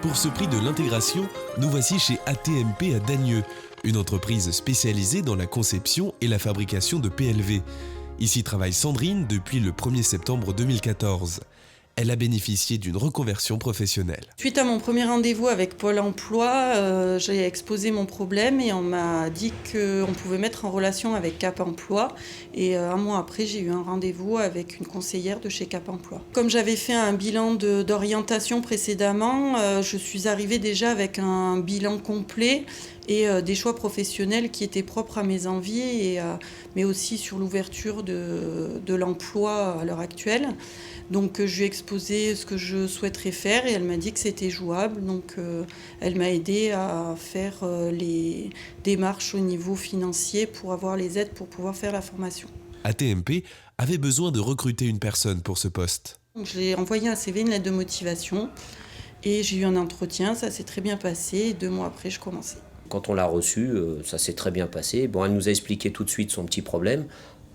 Pour ce prix de l'intégration, nous voici chez ATMP à Dagneux, une entreprise spécialisée dans la conception et la fabrication de PLV. Ici travaille Sandrine depuis le 1er septembre 2014. Elle a bénéficié d'une reconversion professionnelle. Suite à mon premier rendez-vous avec Pôle emploi, j'ai exposé mon problème et on m'a dit qu'on pouvait mettre en relation avec Cap emploi. Et un mois après, j'ai eu un rendez-vous avec une conseillère de chez Cap emploi. Comme j'avais fait un bilan d'orientation précédemment, je suis arrivée déjà avec un bilan complet et des choix professionnels qui étaient propres à mes envies, mais aussi sur l'ouverture de l'emploi à l'heure actuelle. Donc je lui ai exposé ce que je souhaiterais faire et elle m'a dit que c'était jouable. Donc elle m'a aidée à faire les démarches au niveau financier pour avoir les aides pour pouvoir faire la formation. ATMP avait besoin de recruter une personne pour ce poste. Donc, je l'ai envoyé un CV, une lettre de motivation et j'ai eu un entretien, ça s'est très bien passé et 2 mois après je commençais. Quand on l'a reçue, ça s'est très bien passé. Bon, elle nous a expliqué tout de suite son petit problème.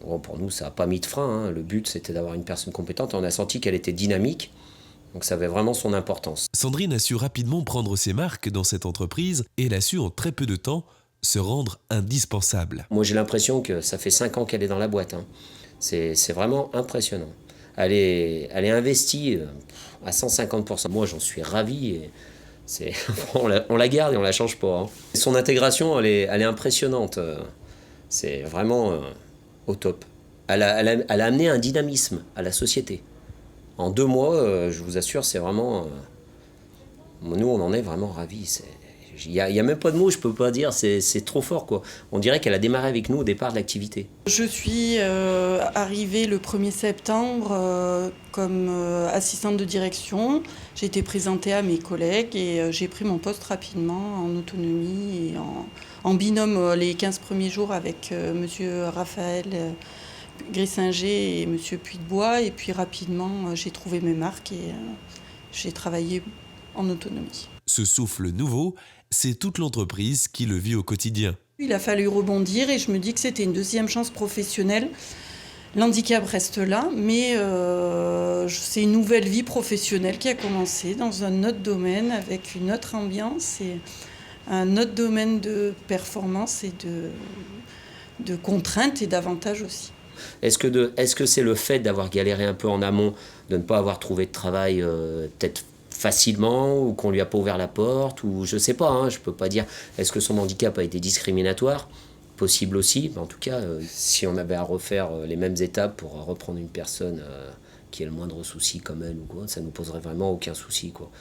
Bon, pour nous, ça n'a pas mis de frein, hein. Le but, c'était d'avoir une personne compétente. On a senti qu'elle était dynamique, donc ça avait vraiment son importance. Sandrine a su rapidement prendre ses marques dans cette entreprise et elle a su en très peu de temps se rendre indispensable. Moi, j'ai l'impression que ça fait 5 ans qu'elle est dans la boîte, hein. C'est vraiment impressionnant. Elle est investie à 150%. Moi, j'en suis ravi. Et on la garde et on la change pas, hein. Son intégration, elle est impressionnante. C'est vraiment au top. Elle a amené un dynamisme à la société. En 2 mois, je vous assure, c'est vraiment... nous, on en est vraiment ravis. Il y a même pas de mots, je peux pas dire, c'est trop fort, quoi. On dirait qu'elle a démarré avec nous au départ de l'activité. Je suis arrivée le 1er septembre comme assistante de direction. J'ai été présentée à mes collègues et j'ai pris mon poste rapidement en autonomie et en binôme les 15 premiers jours avec monsieur Raphaël Grissinger et monsieur Puy-de-Bois. Et puis rapidement, j'ai trouvé mes marques et j'ai travaillé en autonomie. Ce souffle nouveau, c'est toute l'entreprise qui le vit au quotidien. Il a fallu rebondir et je me dis que c'était une deuxième chance professionnelle. L'handicap reste là, mais c'est une nouvelle vie professionnelle qui a commencé dans un autre domaine, avec une autre ambiance et un autre domaine de performance et de contraintes et d'avantages aussi. Est-ce que c'est le fait d'avoir galéré un peu en amont, de ne pas avoir trouvé de travail peut-être facilement, ou qu'on lui a pas ouvert la porte, ou je sais pas, hein, je peux pas dire. Est-ce que son handicap a été discriminatoire? Possible aussi, mais en tout cas, si on avait à refaire les mêmes étapes pour reprendre une personne qui a le moindre souci comme elle ou quoi, ça nous poserait vraiment aucun souci, quoi.